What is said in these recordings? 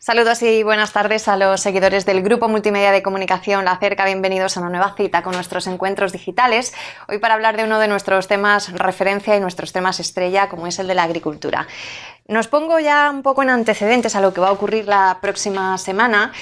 Saludos y buenas tardes a los seguidores del Grupo Multimedia de Comunicación La Cerca. Bienvenidos a una nueva cita con nuestros encuentros digitales. Hoy para hablar de uno de nuestros temas referencia y nuestros temas estrella, como es el de la agricultura. Nos pongo ya un poco en antecedentes a lo que va a ocurrir la próxima semana.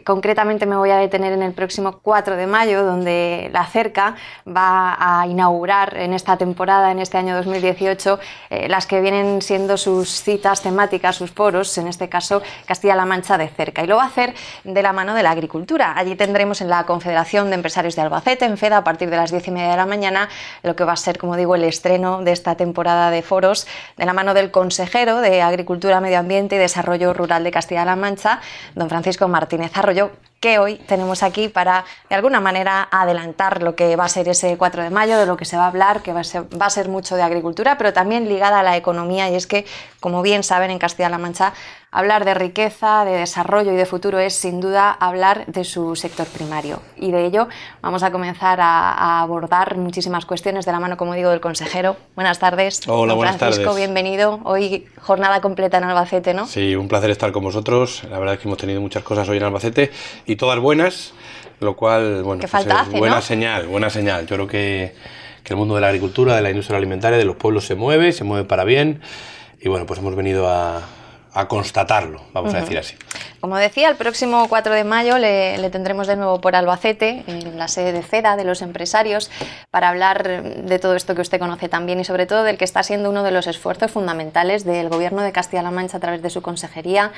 Concretamente me voy a detener en el próximo 4 de mayo, donde La Cerca va a inaugurar en esta temporada, en este año 2018, las que vienen siendo sus citas temáticas, sus foros, en este caso Castilla-La Mancha de cerca. Y lo va a hacer de la mano de la agricultura. Allí tendremos en la Confederación de Empresarios de Albacete, en FEDA, a partir de las 10:30 de la mañana, lo que va a ser, como digo, el estreno de esta temporada de foros, de la mano del consejero de Agricultura, Medio Ambiente y Desarrollo Rural de Castilla-La Mancha, don Francisco Martínez Arroyo, que hoy tenemos aquí para, de alguna manera, adelantar lo que va a ser ese 4 de mayo, de lo que se va a hablar, que va a ser mucho de agricultura, pero también ligada a la economía, y es que, como bien saben, en Castilla-La Mancha, hablar de riqueza, de desarrollo y de futuro es, sin duda, hablar de su sector primario. Y de ello vamos a comenzar a abordar muchísimas cuestiones de la mano, como digo, del consejero. Buenas tardes. Hola, buenas Francisco, tardes. Bienvenido. Hoy jornada completa en Albacete, ¿no? Sí, un placer estar con vosotros. La verdad es que hemos tenido muchas cosas hoy en Albacete y todas buenas, lo cual, bueno, ¿Qué pues falta es hace, buena no? señal, buena señal. Yo creo que el mundo de la agricultura, de la industria alimentaria, de los pueblos se mueve para bien y bueno, pues hemos venido a constatarlo, vamos a decir así. Como decía, el próximo 4 de mayo le tendremos de nuevo por Albacete, en la sede de FEDA, de los empresarios, para hablar de todo esto que usted conoce también y sobre todo del que está siendo uno de los esfuerzos fundamentales del Gobierno de Castilla-La Mancha a través de su consejería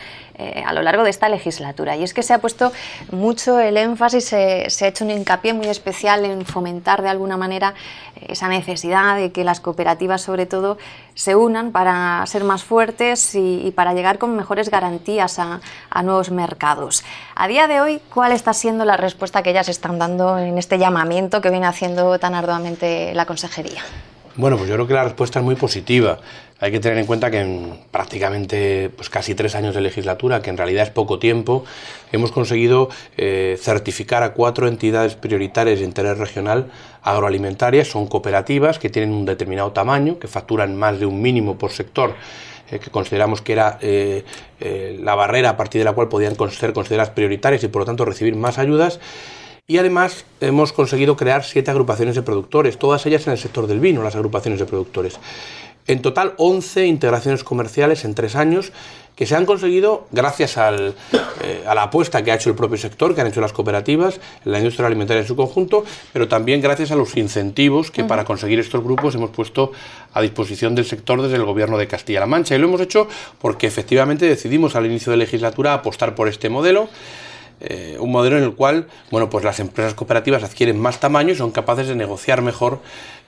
a lo largo de esta legislatura. Y es que se ha puesto mucho el énfasis, se ha hecho un hincapié muy especial en fomentar de alguna manera esa necesidad de que las cooperativas, sobre todo, se unan para ser más fuertes y para llegar con mejores garantías a nuevos mercados. A día de hoy, ¿cuál está siendo la respuesta que ellas están dando en este llamamiento que viene haciendo tan arduamente la consejería? Bueno, pues yo creo que la respuesta es muy positiva. Hay que tener en cuenta que en prácticamente casi 3 años de legislatura, que en realidad es poco tiempo, hemos conseguido certificar a 4 entidades prioritarias de interés regional agroalimentarias. Son cooperativas que tienen un determinado tamaño, que facturan más de un mínimo por sector, que consideramos que era la barrera a partir de la cual podían ser consideradas prioritarias y por lo tanto recibir más ayudas. Y además hemos conseguido crear 7 agrupaciones de productores, todas ellas en el sector del vino, las agrupaciones de productores. En total 11 integraciones comerciales en 3 años que se han conseguido gracias a la apuesta que ha hecho el propio sector, que han hecho las cooperativas, la industria alimentaria en su conjunto, pero también gracias a los incentivos que para conseguir estos grupos hemos puesto a disposición del sector desde el Gobierno de Castilla-La Mancha. Y lo hemos hecho porque efectivamente decidimos al inicio de legislatura apostar por este modelo. Un modelo en el cual, bueno, pues las empresas cooperativas adquieren más tamaño y son capaces de negociar mejor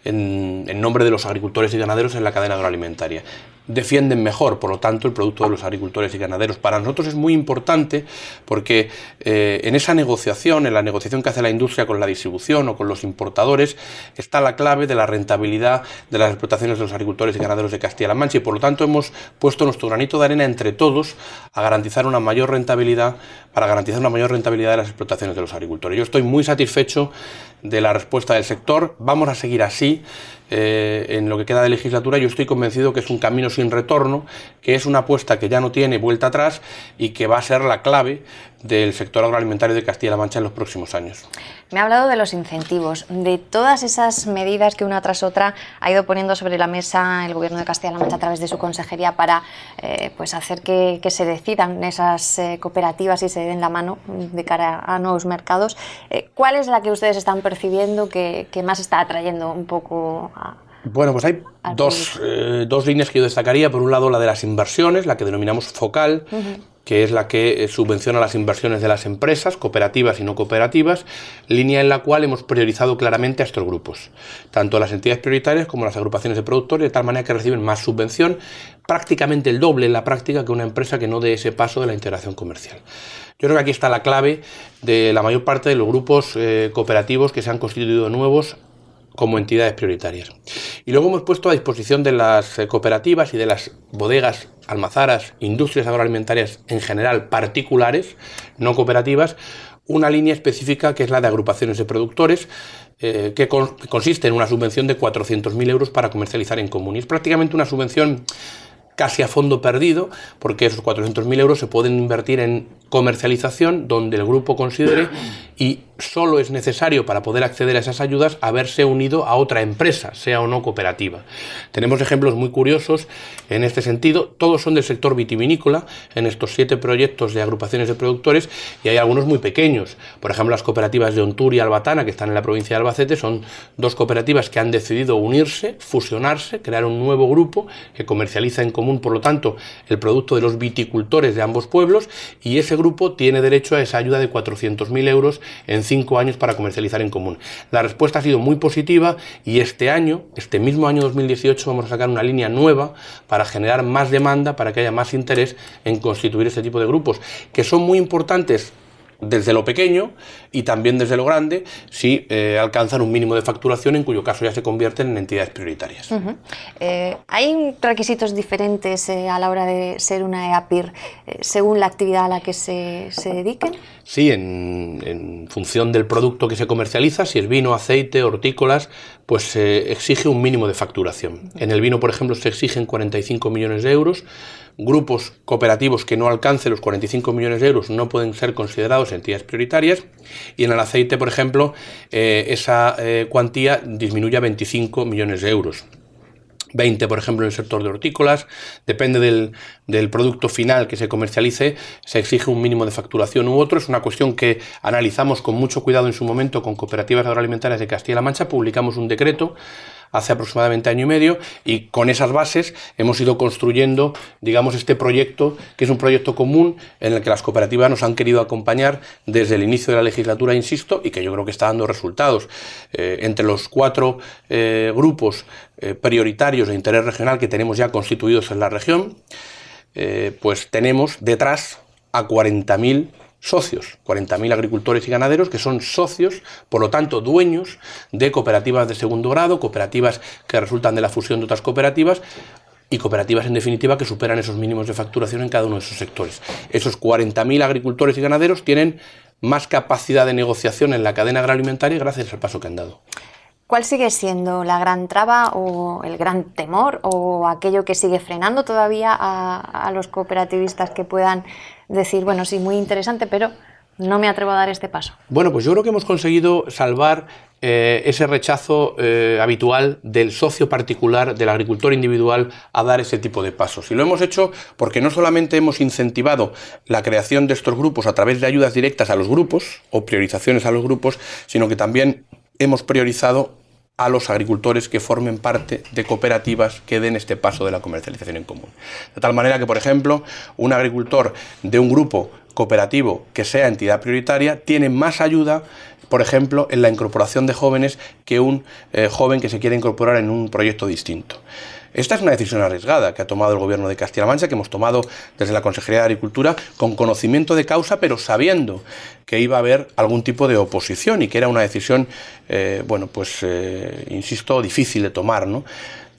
en nombre de los agricultores y ganaderos en la cadena agroalimentaria. Defienden mejor, por lo tanto, el producto de los agricultores y ganaderos. Para nosotros es muy importante porque en esa negociación, en la negociación que hace la industria con la distribución o con los importadores, está la clave de la rentabilidad de las explotaciones de los agricultores y ganaderos de Castilla-La Mancha y por lo tanto hemos puesto nuestro granito de arena entre todos a garantizar una mayor rentabilidad, para garantizar una mayor rentabilidad de las explotaciones de los agricultores. Yo estoy muy satisfecho de la respuesta del sector, vamos a seguir así en lo que queda de legislatura. Yo estoy convencido que es un camino sin retorno, que es una apuesta que ya no tiene vuelta atrás y que va a ser la clave del sector agroalimentario de Castilla-La Mancha en los próximos años. Me ha hablado de los incentivos, de todas esas medidas que una tras otra ha ido poniendo sobre la mesa el Gobierno de Castilla-La Mancha a través de su consejería para pues hacer que se decidan esas cooperativas y se den la mano de cara a nuevos mercados. ¿Cuál es la que ustedes están percibiendo que más está atrayendo un poco a... Bueno, pues hay dos líneas que yo destacaría. Por un lado, la de las inversiones, la que denominamos focal, que es la que subvenciona las inversiones de las empresas, cooperativas y no cooperativas, línea en la cual hemos priorizado claramente a estos grupos, tanto las entidades prioritarias como las agrupaciones de productores, de tal manera que reciben más subvención, prácticamente el doble en la práctica que una empresa que no dé ese paso de la integración comercial. Yo creo que aquí está la clave de la mayor parte de los grupos cooperativos que se han constituido nuevos como entidades prioritarias. Y luego hemos puesto a disposición de las cooperativas y de las bodegas, almazaras, industrias agroalimentarias en general particulares, no cooperativas, una línea específica que es la de agrupaciones de productores, que consiste en una subvención de 400.000 euros para comercializar en común. Y es prácticamente una subvención casi a fondo perdido, porque esos 400.000 euros se pueden invertir en comercialización donde el grupo considere, y solo es necesario para poder acceder a esas ayudas haberse unido a otra empresa, sea o no cooperativa. Tenemos ejemplos muy curiosos en este sentido, todos son del sector vitivinícola, en estos 7 proyectos de agrupaciones de productores, y hay algunos muy pequeños. Por ejemplo, las cooperativas de Ontur y Albatana, que están en la provincia de Albacete, son 2 cooperativas que han decidido unirse, fusionarse, crear un nuevo grupo que comercializa en común, por lo tanto, el producto de los viticultores de ambos pueblos, y ese grupo tiene derecho a esa ayuda de 400.000 euros en 5 años para comercializar en común. La respuesta ha sido muy positiva, y este mismo año 2018, vamos a sacar una línea nueva para generar más demanda, para que haya más interés en constituir este tipo de grupos, que son muy importantes desde lo pequeño y también desde lo grande, si alcanzan un mínimo de facturación, en cuyo caso ya se convierten en entidades prioritarias. ¿Hay requisitos diferentes a la hora de ser una EAPIR según la actividad a la que se dediquen? Sí, en función del producto que se comercializa, si es vino, aceite, hortícolas, pues se exige un mínimo de facturación. En el vino, por ejemplo, se exigen 45 millones de euros. Grupos cooperativos que no alcancen los 45 millones de euros no pueden ser considerados entidades prioritarias, y en el aceite, por ejemplo, esa cuantía disminuye a 25 millones de euros. 20, por ejemplo, en el sector de hortícolas. Depende del producto final que se comercialice, se exige un mínimo de facturación u otro. Es una cuestión que analizamos con mucho cuidado en su momento con Cooperativas Agroalimentarias de Castilla-La Mancha. Publicamos un decreto hace aproximadamente año y medio, y con esas bases hemos ido construyendo, digamos, este proyecto, que es un proyecto común en el que las cooperativas nos han querido acompañar desde el inicio de la legislatura, insisto, y que yo creo que está dando resultados. Entre los 4 grupos prioritarios de interés regional que tenemos ya constituidos en la región, pues tenemos detrás a 40.000 socios, 40.000 agricultores y ganaderos que son socios, por lo tanto dueños de cooperativas de segundo grado, cooperativas que resultan de la fusión de otras cooperativas, y cooperativas en definitiva que superan esos mínimos de facturación en cada uno de esos sectores. Esos 40.000 agricultores y ganaderos tienen más capacidad de negociación en la cadena agroalimentaria gracias al paso que han dado. ¿Cuál sigue siendo la gran traba o el gran temor o aquello que sigue frenando todavía a los cooperativistas que puedan decir, bueno, sí, muy interesante, pero no me atrevo a dar este paso? Bueno, pues yo creo que hemos conseguido salvar ese rechazo habitual del socio particular, del agricultor individual, a dar ese tipo de pasos. Y lo hemos hecho porque no solamente hemos incentivado la creación de estos grupos a través de ayudas directas a los grupos o priorizaciones a los grupos, sino que también hemos priorizado a los agricultores que formen parte de cooperativas que den este paso de la comercialización en común. De tal manera que, por ejemplo, un agricultor de un grupo cooperativo que sea entidad prioritaria tiene más ayuda, por ejemplo, en la incorporación de jóvenes que un joven que se quiere incorporar en un proyecto distinto. Esta es una decisión arriesgada que ha tomado el Gobierno de Castilla-La Mancha, que hemos tomado desde la Consejería de Agricultura con conocimiento de causa, pero sabiendo que iba a haber algún tipo de oposición y que era una decisión, insisto, difícil de tomar, ¿no?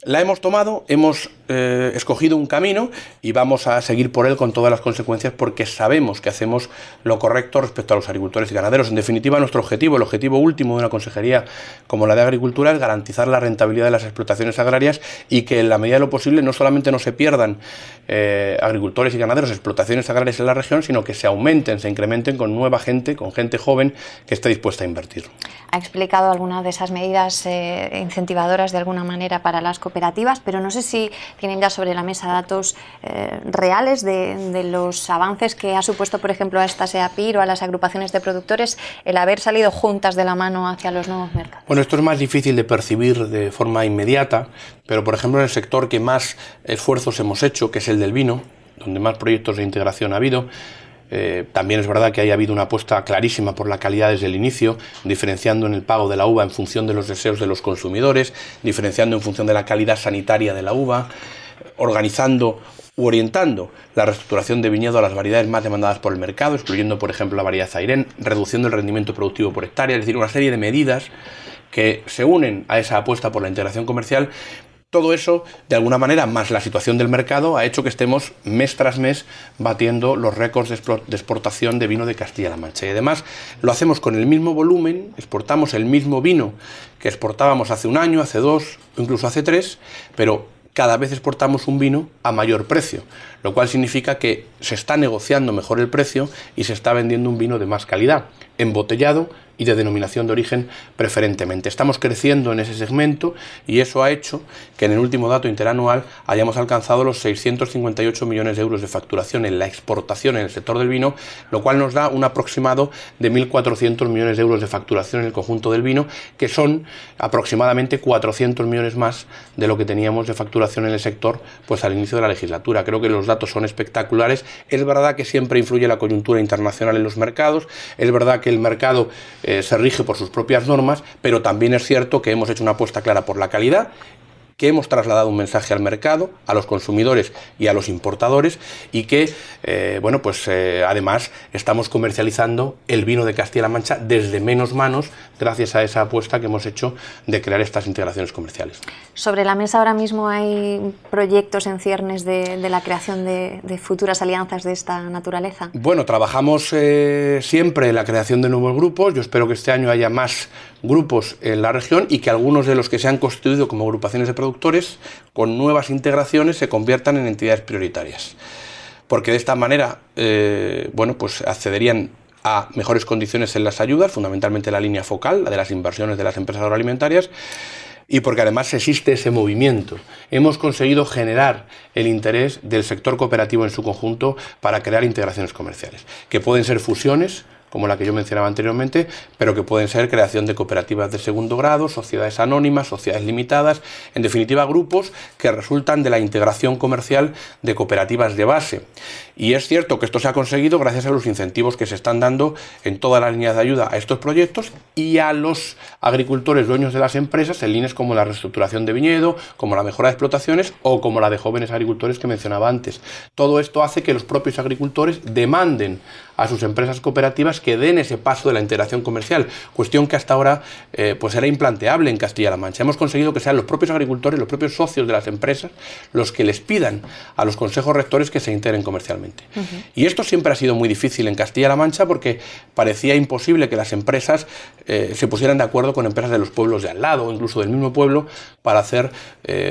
La hemos tomado, hemos escogido un camino y vamos a seguir por él con todas las consecuencias, porque sabemos que hacemos lo correcto respecto a los agricultores y ganaderos. En definitiva, nuestro objetivo, el objetivo último de una consejería como la de Agricultura, es garantizar la rentabilidad de las explotaciones agrarias y que en la medida de lo posible no solamente no se pierdan agricultores y ganaderos, explotaciones agrarias en la región, sino que se aumenten, se incrementen con nueva gente, con gente joven que esté dispuesta a invertir. Ha explicado algunas de esas medidas incentivadoras de alguna manera para las cooperativas, pero no sé si tienen ya sobre la mesa datos reales de los avances que ha supuesto, por ejemplo, a estas EAPIR o a las agrupaciones de productores el haber salido juntas de la mano hacia los nuevos mercados. Bueno, esto es más difícil de percibir de forma inmediata, pero por ejemplo en el sector que más esfuerzos hemos hecho, que es el del vino, donde más proyectos de integración ha habido, también es verdad que haya habido una apuesta clarísima por la calidad desde el inicio, diferenciando en el pago de la uva en función de los deseos de los consumidores, diferenciando en función de la calidad sanitaria de la uva, organizando u orientando la reestructuración de viñedo a las variedades más demandadas por el mercado, excluyendo por ejemplo la variedad Zairén, reduciendo el rendimiento productivo por hectárea, es decir, una serie de medidas que se unen a esa apuesta por la integración comercial. Todo eso, de alguna manera, más la situación del mercado, ha hecho que estemos mes tras mes batiendo los récords de exportación de vino de Castilla-La Mancha. Y además lo hacemos con el mismo volumen, exportamos el mismo vino que exportábamos hace un año, hace 2, incluso hace 3, pero cada vez exportamos un vino a mayor precio, lo cual significa que se está negociando mejor el precio y se está vendiendo un vino de más calidad, embotellado y de denominación de origen preferentemente. Estamos creciendo en ese segmento y eso ha hecho que en el último dato interanual hayamos alcanzado los 658 millones de euros de facturación en la exportación en el sector del vino, lo cual nos da un aproximado de 1.400 millones de euros de facturación en el conjunto del vino, que son aproximadamente 400 millones más de lo que teníamos de facturación en el sector pues al inicio de la legislatura. Creo que los datos son espectaculares. Es verdad que siempre influye la coyuntura internacional en los mercados, es verdad que el mercado se rige por sus propias normas, pero también es cierto que hemos hecho una apuesta clara por la calidad, que hemos trasladado un mensaje al mercado, a los consumidores y a los importadores, y que, además estamos comercializando el vino de Castilla-La Mancha desde menos manos, gracias a esa apuesta que hemos hecho de crear estas integraciones comerciales. Sobre la mesa ahora mismo hay proyectos en ciernes de la creación de futuras alianzas de esta naturaleza. Bueno, trabajamos siempre en la creación de nuevos grupos. Yo espero que este año haya más grupos en la región y que algunos de los que se han constituido como agrupaciones de productores con nuevas integraciones se conviertan en entidades prioritarias, porque de esta manera accederían a mejores condiciones en las ayudas, fundamentalmente la línea focal, la de las inversiones de las empresas agroalimentarias, y porque además existe ese movimiento. Hemos conseguido generar el interés del sector cooperativo en su conjunto para crear integraciones comerciales, que pueden ser fusiones, como la que yo mencionaba anteriormente, pero que pueden ser creación de cooperativas de segundo grado, sociedades anónimas, sociedades limitadas, en definitiva grupos que resultan de la integración comercial de cooperativas de base. Y es cierto que esto se ha conseguido gracias a los incentivos que se están dando en todas las líneas de ayuda a estos proyectos y a los agricultores dueños de las empresas en líneas como la reestructuración de viñedo, como la mejora de explotaciones o como la de jóvenes agricultores que mencionaba antes. Todo esto hace que los propios agricultores demanden a sus empresas cooperativas que den ese paso de la integración comercial, cuestión que hasta ahora era implanteable en Castilla-La Mancha. Hemos conseguido que sean los propios agricultores, los propios socios de las empresas, los que les pidan a los consejos rectores que se integren comercialmente. Y esto siempre ha sido muy difícil en Castilla-La Mancha porque parecía imposible que las empresas se pusieran de acuerdo con empresas de los pueblos de al lado o incluso del mismo pueblo para hacer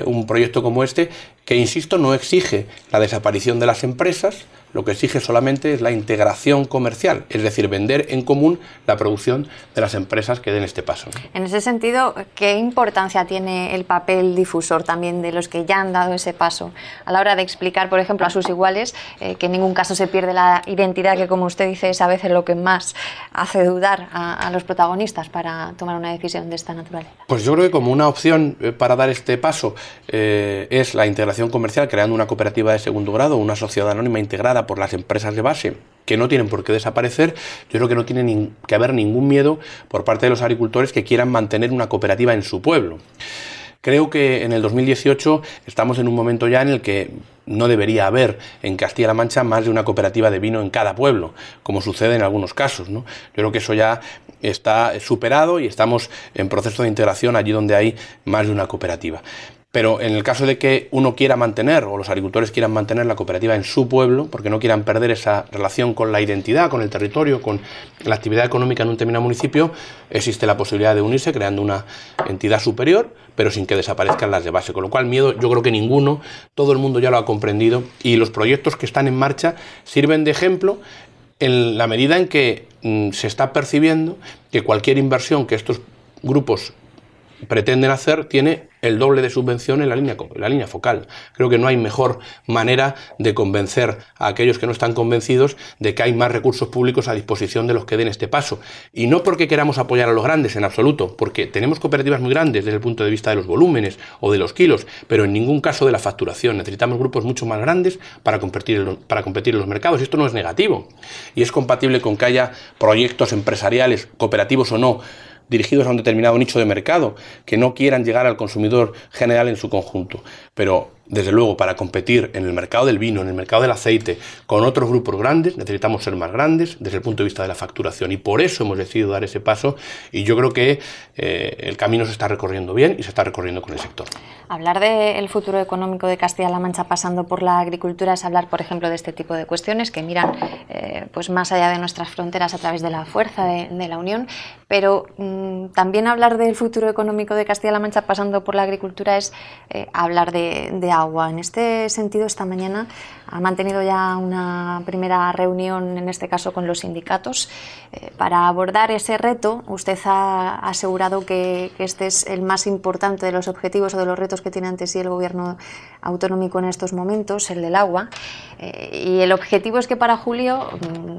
un proyecto como este, que, insisto, no exige la desaparición de las empresas, lo que exige solamente es la integración comercial, es decir, vender en común la producción de las empresas que den este paso. En ese sentido, ¿qué importancia tiene el papel difusor también de los que ya han dado ese paso a la hora de explicar, por ejemplo, a sus iguales que en ningún caso se pierde la identidad, que como usted dice es a veces lo que más hace dudar a los protagonistas para tomar una decisión de esta naturaleza? Pues yo creo que como una opción para dar este paso es la integración comercial, creando una cooperativa de segundo grado, una sociedad anónima integrada por las empresas de base, que no tienen por qué desaparecer. Yo creo que no tiene que haber ningún miedo por parte de los agricultores que quieran mantener una cooperativa en su pueblo. Creo que en el 2018 estamos en un momento ya en el que no debería haber en Castilla-La Mancha más de una cooperativa de vino en cada pueblo, como sucede en algunos casos, ¿no? Yo creo que eso ya está superado y estamos en proceso de integración allí donde hay más de una cooperativa. Pero en el caso de que uno quiera mantener, o los agricultores quieran mantener la cooperativa en su pueblo, porque no quieran perder esa relación con la identidad, con el territorio, con la actividad económica en un determinado municipio, existe la posibilidad de unirse creando una entidad superior, pero sin que desaparezcan las de base. Con lo cual, miedo yo creo que ninguno, todo el mundo ya lo ha comprendido y los proyectos que están en marcha sirven de ejemplo en la medida en que se está percibiendo que cualquier inversión que estos grupos pretenden hacer tiene el doble de subvención en la línea focal. Creo que no hay mejor manera de convencer a aquellos que no están convencidos de que hay más recursos públicos a disposición de los que den este paso. Y no porque queramos apoyar a los grandes en absoluto, porque tenemos cooperativas muy grandes desde el punto de vista de los volúmenes o de los kilos, pero en ningún caso de la facturación. Necesitamos grupos mucho más grandes para competir en los mercados. Y esto no es negativo. Y es compatible con que haya proyectos empresariales, cooperativos o no, dirigidos a un determinado nicho de mercado, que no quieran llegar al consumidor general en su conjunto. Pero, desde luego, para competir en el mercado del vino, en el mercado del aceite, con otros grupos grandes, necesitamos ser más grandes desde el punto de vista de la facturación. Y por eso hemos decidido dar ese paso y yo creo que el camino se está recorriendo bien y se está recorriendo con el sector. Hablar del futuro económico de Castilla-La Mancha pasando por la agricultura es hablar, por ejemplo, de este tipo de cuestiones que miran pues más allá de nuestras fronteras a través de la fuerza de la Unión. pero también hablar del futuro económico de Castilla-La Mancha pasando por la agricultura es hablar de agua. En este sentido, esta mañana ha mantenido ya una primera reunión, en este caso con los sindicatos, para abordar ese reto. Usted ha asegurado que este es el más importante de los objetivos o de los retos que tiene ante sí el gobierno autonómico en estos momentos, el del agua, y el objetivo es que para julio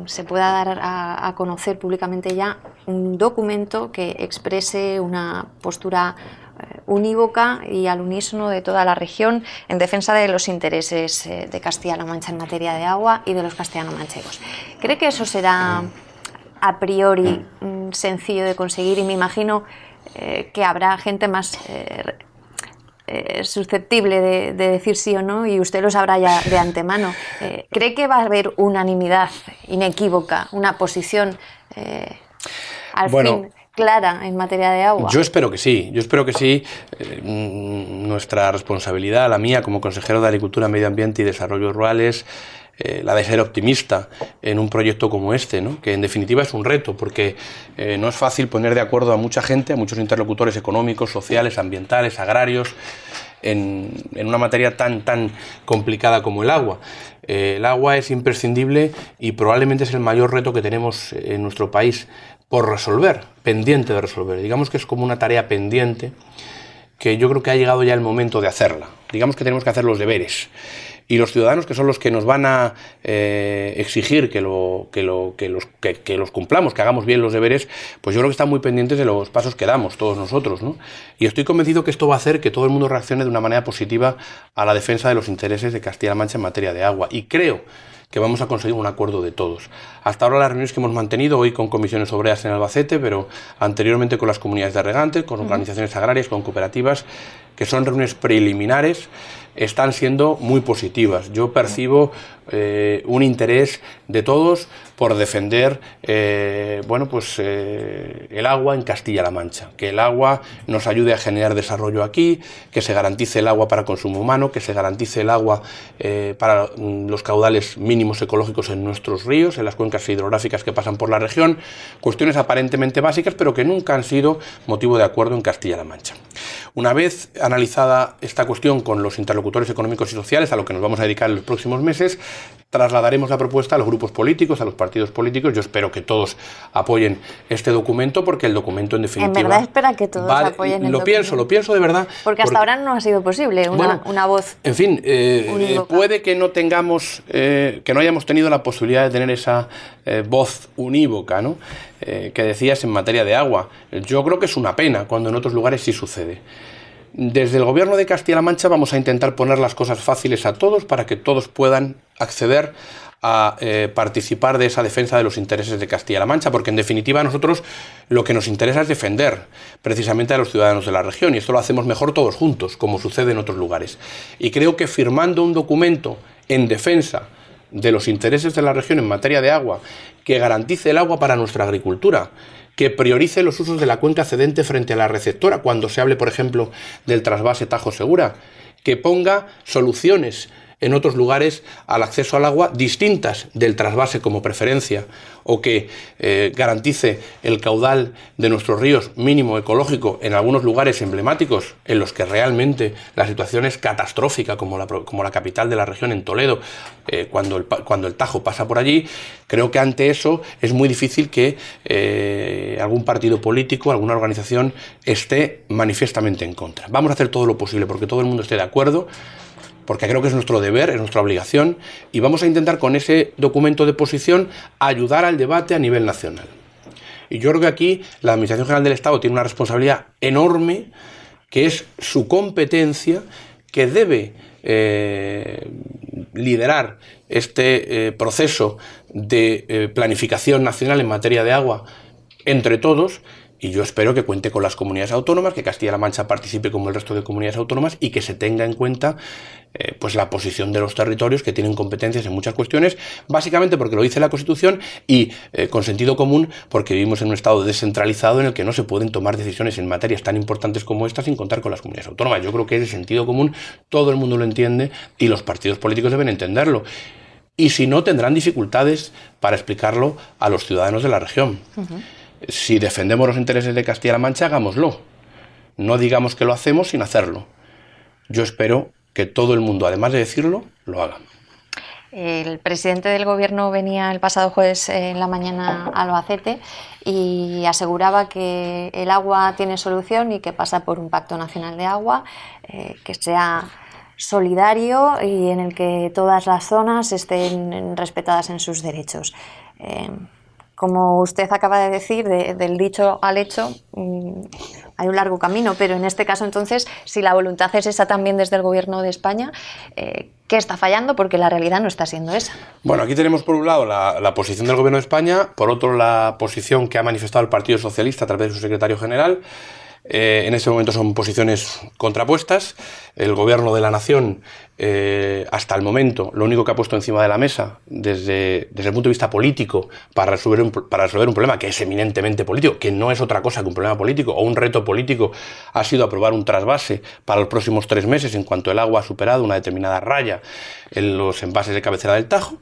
se pueda dar a conocer públicamente ya un documento que exprese una postura unívoca y al unísono de toda la región en defensa de los intereses de Castilla-La Mancha en materia de agua y de los castellano-manchegos. ¿Cree que eso será a priori sencillo de conseguir? Y me imagino que habrá gente más susceptible de decir sí o no, y usted lo sabrá ya de antemano. ¿Cree que va a haber unanimidad inequívoca, una posición al fin clara en materia de agua? Yo espero que sí, nuestra responsabilidad, la mía como consejero de Agricultura, Medio Ambiente y Desarrollo Rural, es la de ser optimista en un proyecto como este, ¿no? Que en definitiva es un reto, porque no es fácil poner de acuerdo a mucha gente, a muchos interlocutores económicos, sociales, ambientales, agrarios, en una materia tan complicada como el agua. El agua es imprescindible y probablemente es el mayor reto que tenemos en nuestro país por resolver, pendiente de resolver. Digamos que es como una tarea pendiente que yo creo que ha llegado ya el momento de hacerla. Digamos que tenemos que hacer los deberes. Y los ciudadanos, que son los que nos van a exigir que los cumplamos, que hagamos bien los deberes, pues yo creo que están muy pendientes de los pasos que damos todos nosotros, ¿no? Y estoy convencido que esto va a hacer que todo el mundo reaccione de una manera positiva a la defensa de los intereses de Castilla-La Mancha en materia de agua. Y creo que vamos a conseguir un acuerdo de todos. Hasta ahora las reuniones que hemos mantenido, hoy con comisiones obreras en Albacete, pero anteriormente con las comunidades de regantes, con organizaciones agrarias, con cooperativas, que son reuniones preliminares, están siendo muy positivas. Yo percibo un interés de todos por defender el agua en Castilla-La Mancha, que el agua nos ayude a generar desarrollo aquí, que se garantice el agua para consumo humano, que se garantice el agua para los caudales mínimos ecológicos en nuestros ríos, en las cuencas hidrográficas que pasan por la región, cuestiones aparentemente básicas, pero que nunca han sido motivo de acuerdo en Castilla-La Mancha. Una vez analizada esta cuestión con los interlocutores económicos y sociales, a lo que nos vamos a dedicar en los próximos meses, trasladaremos la propuesta a los grupos políticos, a los partidos políticos. Yo espero que todos apoyen este documento, porque el documento en definitiva... ¿En verdad espera que todos apoyen el documento? Lo pienso de verdad. Porque hasta ahora no ha sido posible una voz. En fin, puede que no tengamos, que no hayamos tenido la posibilidad de tener esa voz unívoca, ¿no? Que decías en materia de agua. Yo creo que es una pena cuando en otros lugares sí sucede. Desde el Gobierno de Castilla-La Mancha vamos a intentar poner las cosas fáciles a todos para que todos puedan acceder a participar de esa defensa de los intereses de Castilla-La Mancha, porque en definitiva a nosotros lo que nos interesa es defender precisamente a los ciudadanos de la región, y esto lo hacemos mejor todos juntos, como sucede en otros lugares. Y creo que firmando un documento en defensa de los intereses de la región en materia de agua, que garantice el agua para nuestra agricultura, que priorice los usos de la cuenca cedente frente a la receptora, cuando se hable, por ejemplo, del trasvase Tajo Segura, que ponga soluciones en otros lugares al acceso al agua distintas del trasvase como preferencia, o que garantice el caudal de nuestros ríos mínimo ecológico en algunos lugares emblemáticos en los que realmente la situación es catastrófica, como la capital de la región, en Toledo, cuando el Tajo pasa por allí. Creo que ante eso es muy difícil que algún partido político, alguna organización esté manifiestamente en contra. Vamos a hacer todo lo posible porque todo el mundo esté de acuerdo, porque creo que es nuestro deber, es nuestra obligación, y vamos a intentar con ese documento de posición ayudar al debate a nivel nacional. Y yo creo que aquí la Administración General del Estado tiene una responsabilidad enorme, que es su competencia, que debe liderar este proceso de planificación nacional en materia de agua entre todos. Y yo espero que cuente con las comunidades autónomas, que Castilla-La Mancha participe como el resto de comunidades autónomas, y que se tenga en cuenta pues la posición de los territorios, que tienen competencias en muchas cuestiones, básicamente porque lo dice la Constitución, y con sentido común, porque vivimos en un estado descentralizado en el que no se pueden tomar decisiones en materias tan importantes como esta sin contar con las comunidades autónomas. Yo creo que es de sentido común, todo el mundo lo entiende y los partidos políticos deben entenderlo. Y si no, tendrán dificultades para explicarlo a los ciudadanos de la región. si defendemos los intereses de Castilla-La Mancha, hagámoslo. No digamos que lo hacemos sin hacerlo. Yo espero que todo el mundo, además de decirlo, lo haga. El presidente del Gobierno venía el pasado jueves en la mañana a Albacete y aseguraba que el agua tiene solución y que pasa por un pacto nacional de agua, que sea solidario y en el que todas las zonas estén respetadas en sus derechos. Como usted acaba de decir, del dicho al hecho hay un largo camino, pero en este caso entonces, si la voluntad es esa también desde el Gobierno de España, ¿qué está fallando? Porque la realidad no está siendo esa. Bueno, aquí tenemos por un lado la posición del Gobierno de España, por otro la posición que ha manifestado el Partido Socialista a través de su secretario general. En este momento son posiciones contrapuestas. El Gobierno de la Nación, hasta el momento, lo único que ha puesto encima de la mesa desde el punto de vista político para resolver un problema que es eminentemente político, que no es otra cosa que un problema político o un reto político, ha sido aprobar un trasvase para los próximos 3 meses en cuanto el agua ha superado una determinada raya en los envases de cabecera del Tajo.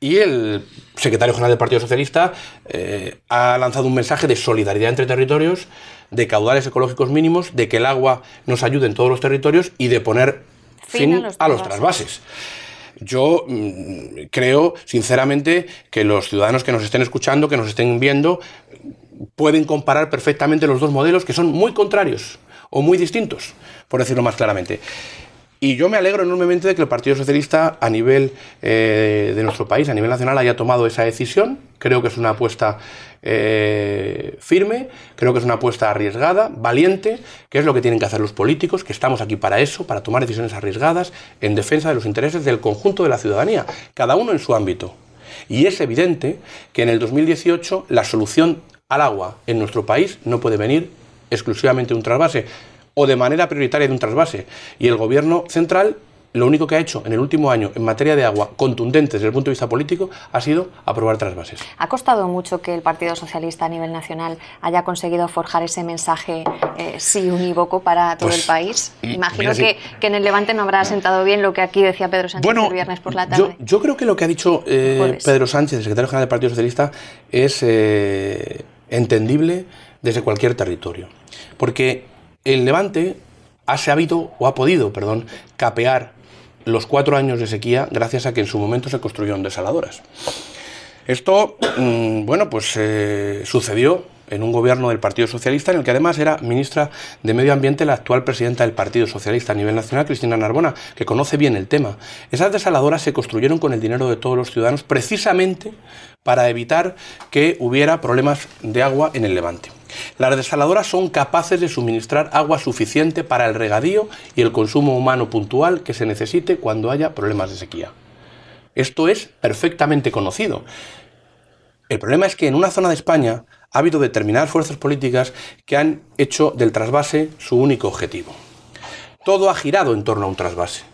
Y el secretario general del Partido Socialista ha lanzado un mensaje de solidaridad entre territorios, de caudales ecológicos mínimos, de que el agua nos ayude en todos los territorios y de poner fin a los trasvases. Yo creo, sinceramente, que los ciudadanos que nos estén escuchando, que nos estén viendo, pueden comparar perfectamente los dos modelos, que son muy contrarios o muy distintos, por decirlo más claramente. Y yo me alegro enormemente de que el Partido Socialista a nivel de nuestro país, a nivel nacional, haya tomado esa decisión. Creo que es una apuesta firme, creo que es una apuesta arriesgada, valiente, que es lo que tienen que hacer los políticos, que estamos aquí para eso, para tomar decisiones arriesgadas en defensa de los intereses del conjunto de la ciudadanía, cada uno en su ámbito. Y es evidente que en el 2018 la solución al agua en nuestro país no puede venir exclusivamente de un trasvase, o de manera prioritaria de un trasvase. Y el Gobierno central, lo único que ha hecho en el último año en materia de agua, contundente desde el punto de vista político, ha sido aprobar trasvases. ¿Ha costado mucho que el Partido Socialista a nivel nacional haya conseguido forjar ese mensaje sí unívoco para todo el país? Imagino que en el Levante no habrá sentado bien lo que aquí decía Pedro Sánchez el viernes por la tarde. Yo creo que lo que ha dicho Pedro Sánchez, el secretario general del Partido Socialista, es entendible desde cualquier territorio. Porque el Levante ha podido capear los 4 años de sequía gracias a que en su momento se construyeron desaladoras. Esto, sucedió en un gobierno del Partido Socialista en el que además era ministra de Medio Ambiente la actual presidenta del Partido Socialista a nivel nacional, Cristina Narbona, que conoce bien el tema. Esas desaladoras se construyeron con el dinero de todos los ciudadanos precisamente para evitar que hubiera problemas de agua en el Levante. Las desaladoras son capaces de suministrar agua suficiente para el regadío y el consumo humano puntual que se necesite cuando haya problemas de sequía. Esto es perfectamente conocido. El problema es que en una zona de España ha habido determinadas fuerzas políticas que han hecho del trasvase su único objetivo. Todo ha girado en torno a un trasvase.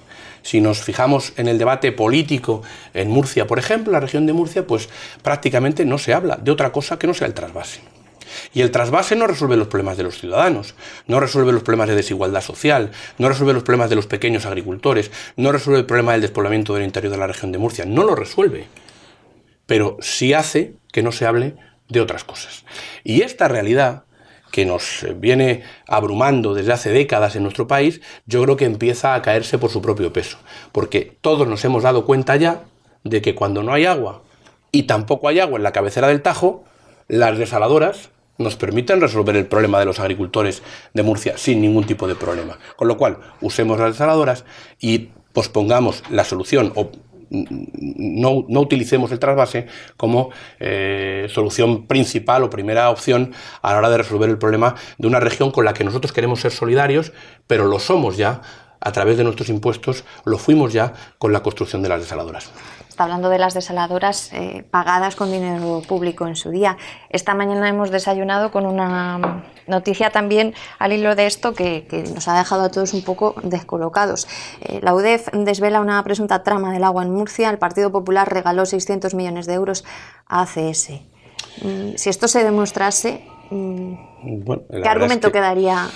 Si nos fijamos en el debate político en Murcia, por ejemplo, la región de Murcia, pues prácticamente no se habla de otra cosa que no sea el trasvase. Y el trasvase no resuelve los problemas de los ciudadanos, no resuelve los problemas de desigualdad social, no resuelve los problemas de los pequeños agricultores, no resuelve el problema del despoblamiento del interior de la región de Murcia, no lo resuelve. Pero sí hace que no se hable de otras cosas. Y esta realidad que nos viene abrumando desde hace décadas en nuestro país, yo creo que empieza a caerse por su propio peso. Porque todos nos hemos dado cuenta ya de que cuando no hay agua y tampoco hay agua en la cabecera del Tajo, las desaladoras nos permiten resolver el problema de los agricultores de Murcia sin ningún tipo de problema. Con lo cual, usemos las desaladoras y pospongamos la solución o no utilicemos el trasvase como solución principal o primera opción a la hora de resolver el problema de una región con la que nosotros queremos ser solidarios, pero lo somos ya a través de nuestros impuestos, lo fuimos ya con la construcción de las desaladoras. Está hablando de las desaladoras pagadas con dinero público en su día. Esta mañana hemos desayunado con una noticia también al hilo de esto que nos ha dejado a todos un poco descolocados. La UDEF desvela una presunta trama del agua en Murcia. El Partido Popular regaló 600 millones de euros a ACS. Si esto se demostrase, ¿qué argumento quedaría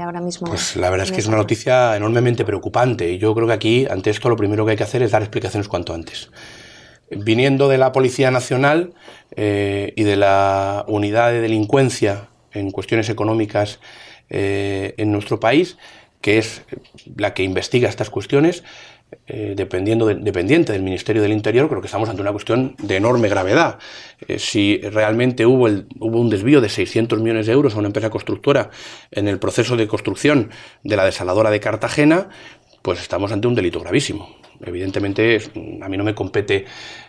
ahora mismo? Pues la verdad es que es una noticia enormemente preocupante y yo creo que aquí, ante esto, lo primero que hay que hacer es dar explicaciones cuanto antes. viniendo de la Policía Nacional y de la Unidad de Delincuencia en cuestiones económicas en nuestro país, que es la que investiga estas cuestiones, dependiente del Ministerio del Interior, creo que estamos ante una cuestión de enorme gravedad. Si realmente hubo un desvío de 600 millones de euros a una empresa constructora en el proceso de construcción de la desaladora de Cartagena, pues estamos ante un delito gravísimo. Evidentemente, a mí no me compete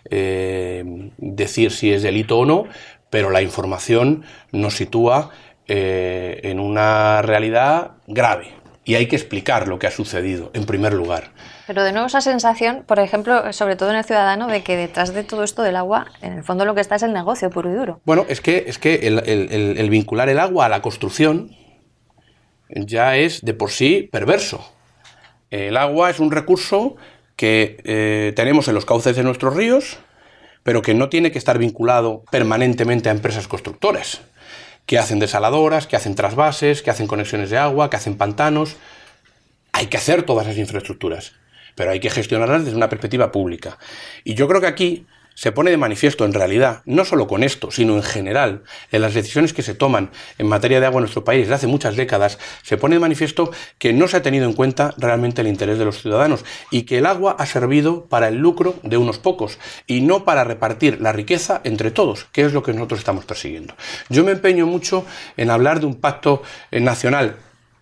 decir si es delito o no, pero la información nos sitúa en una realidad grave. Y hay que explicar lo que ha sucedido, en primer lugar. Pero de nuevo esa sensación, por ejemplo, sobre todo en el ciudadano, de que detrás de todo esto del agua, en el fondo lo que está es el negocio puro y duro. Bueno, es que el vincular el agua a la construcción ya es de por sí perverso. El agua es un recurso que tenemos en los cauces de nuestros ríos, pero que no tiene que estar vinculado permanentemente a empresas constructoras, que hacen desaladoras, que hacen trasvases, que hacen conexiones de agua, que hacen pantanos. Hay que hacer todas esas infraestructuras, pero hay que gestionarlas desde una perspectiva pública. Y yo creo que aquí se pone de manifiesto, en realidad, no solo con esto, sino en general, en las decisiones que se toman en materia de agua en nuestro país desde hace muchas décadas, se pone de manifiesto que no se ha tenido en cuenta realmente el interés de los ciudadanos y que el agua ha servido para el lucro de unos pocos y no para repartir la riqueza entre todos, que es lo que nosotros estamos persiguiendo. Yo me empeño mucho en hablar de un pacto nacional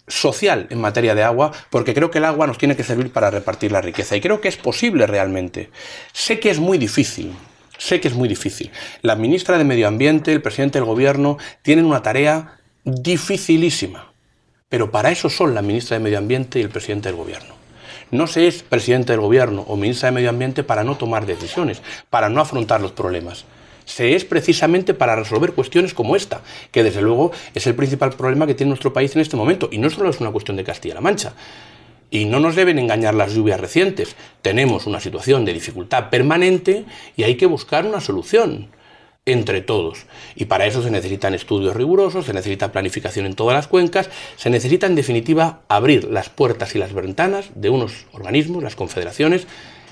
social en materia de agua, porque creo que el agua nos tiene que servir para repartir la riqueza, y creo que es posible realmente. Sé que es muy difícil, La ministra de Medio Ambiente, el presidente del Gobierno, tienen una tarea dificilísima, pero para eso son la ministra de Medio Ambiente y el presidente del Gobierno. No se es presidente del Gobierno o ministra de Medio Ambiente para no tomar decisiones, para no afrontar los problemas. Se es precisamente para resolver cuestiones como esta, que desde luego es el principal problema que tiene nuestro país en este momento, y no solo es una cuestión de Castilla-La Mancha. Y no nos deben engañar las lluvias recientes. Tenemos una situación de dificultad permanente y hay que buscar una solución entre todos. Y para eso se necesitan estudios rigurosos, se necesita planificación en todas las cuencas, se necesita en definitiva abrir las puertas y las ventanas de unos organismos, las confederaciones,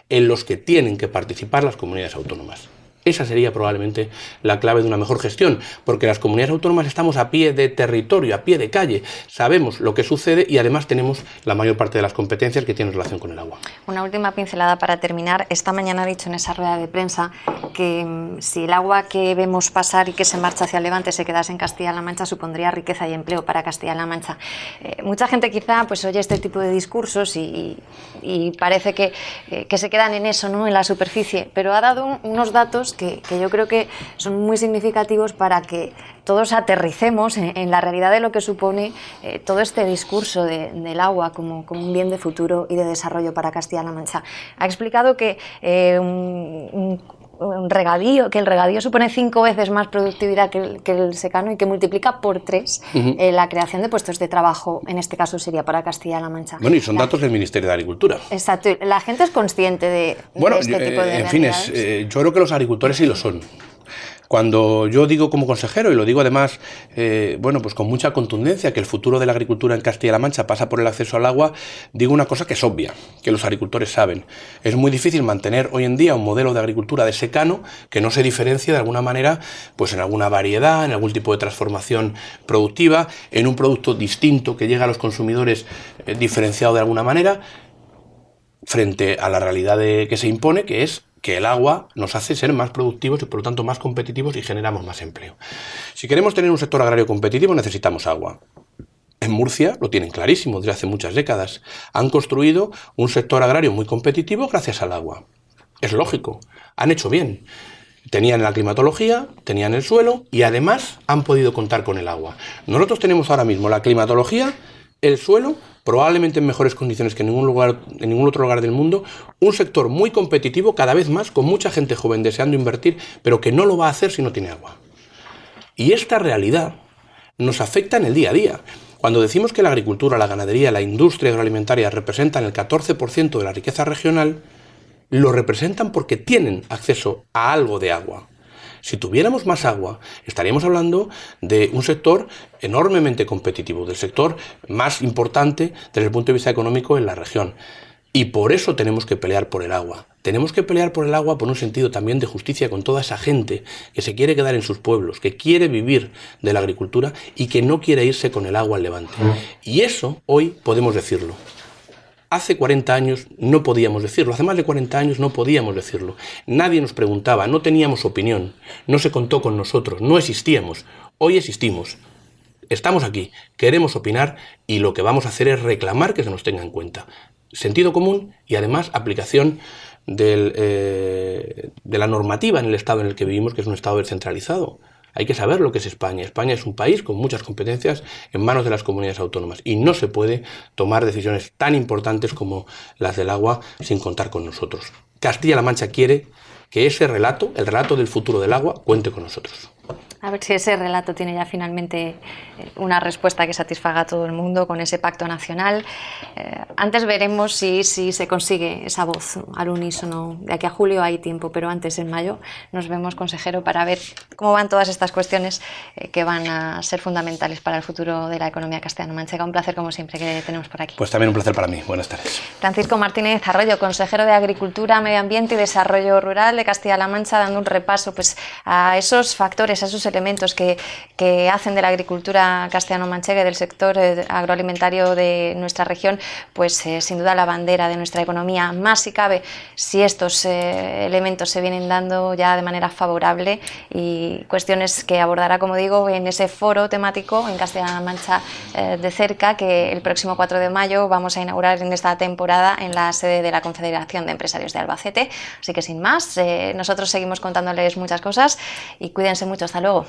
en los que tienen que participar las comunidades autónomas. Esa sería probablemente la clave de una mejor gestión, porque las comunidades autónomas estamos a pie de territorio, a pie de calle, sabemos lo que sucede y además tenemos la mayor parte de las competencias que tienen relación con el agua. Una última pincelada para terminar. Esta mañana ha dicho en esa rueda de prensa que si el agua que vemos pasar y que se marcha hacia el Levante se quedase en Castilla-La Mancha, supondría riqueza y empleo para Castilla-La Mancha. Mucha gente quizá pues oye este tipo de discursos y parece que se quedan en eso, ¿no?, en la superficie, pero ha dado unos datos que yo creo que son muy significativos para que todos aterricemos en la realidad de lo que supone todo este discurso del agua como un bien de futuro y de desarrollo para Castilla-La Mancha. Ha explicado que el regadío supone 5 veces más productividad que el secano y que multiplica por 3 la creación de puestos de trabajo, en este caso sería para Castilla-La Mancha. Bueno, y son datos del Ministerio de Agricultura. Exacto. La gente es consciente de este tipo de realidades. Yo creo que los agricultores sí lo son. Cuando yo digo como consejero, y lo digo además pues con mucha contundencia, que el futuro de la agricultura en Castilla-La Mancha pasa por el acceso al agua, digo una cosa que es obvia, que los agricultores saben. Es muy difícil mantener hoy en día un modelo de agricultura de secano que no se diferencie de alguna manera pues en alguna variedad, en algún tipo de transformación productiva, en un producto distinto que llega a los consumidores diferenciado de alguna manera, frente a la realidad que se impone, que es que el agua nos hace ser más productivos y por lo tanto más competitivos y generamos más empleo. Si queremos tener un sector agrario competitivo necesitamos agua. En Murcia lo tienen clarísimo desde hace muchas décadas. Han construido un sector agrario muy competitivo gracias al agua. Es lógico, han hecho bien. Tenían la climatología, tenían el suelo y además han podido contar con el agua. Nosotros tenemos ahora mismo la climatología, el suelo, probablemente en mejores condiciones que en ningún otro lugar del mundo, un sector muy competitivo cada vez más, con mucha gente joven deseando invertir, pero que no lo va a hacer si no tiene agua. Y esta realidad nos afecta en el día a día. Cuando decimos que la agricultura, la ganadería, la industria agroalimentaria representan el 14% de la riqueza regional, lo representan porque tienen acceso a algo de agua. Si tuviéramos más agua, estaríamos hablando de un sector enormemente competitivo, del sector más importante desde el punto de vista económico en la región. Y por eso tenemos que pelear por el agua, Tenemos que pelear por el agua por un sentido también de justicia con toda esa gente que se quiere quedar en sus pueblos, que quiere vivir de la agricultura y que no quiere irse con el agua al Levante. Y eso hoy podemos decirlo. Hace 40 años no podíamos decirlo, hace más de 40 años no podíamos decirlo. Nadie nos preguntaba, no teníamos opinión, no se contó con nosotros, no existíamos. Hoy existimos. Estamos aquí, queremos opinar y lo que vamos a hacer es reclamar que se nos tenga en cuenta. Sentido común y además aplicación de la normativa en el estado en el que vivimos, que es un estado descentralizado. Hay que saber lo que es España. España es un país con muchas competencias en manos de las comunidades autónomas y no se puede tomar decisiones tan importantes como las del agua sin contar con nosotros. Castilla-La Mancha quiere que ese relato, el relato del futuro del agua, cuente con nosotros. A ver si ese relato tiene ya finalmente una respuesta que satisfaga a todo el mundo con ese pacto nacional. Antes veremos si se consigue esa voz al unísono. De aquí a julio hay tiempo, pero antes, en mayo, nos vemos, consejero, para ver cómo van todas estas cuestiones que van a ser fundamentales para el futuro de la economía castellano-manchega. Un placer, como siempre, que tenemos por aquí. Pues también un placer para mí. Buenas tardes. Francisco Martínez Arroyo, consejero de Agricultura, Medio Ambiente y Desarrollo Rural de Castilla-La Mancha, dando un repaso a esos factores, a esos elementos que hacen de la agricultura castellano-manchega y del sector agroalimentario de nuestra región, pues sin duda la bandera de nuestra economía, más si cabe, si estos elementos se vienen dando ya de manera favorable, y cuestiones que abordará, como digo, en ese foro temático en Castilla-La Mancha de cerca, que el próximo 4 de mayo vamos a inaugurar en esta temporada en la sede de la Confederación de Empresarios de Albacete. Así que sin más, nosotros seguimos contándoles muchas cosas y cuídense mucho. Hasta luego.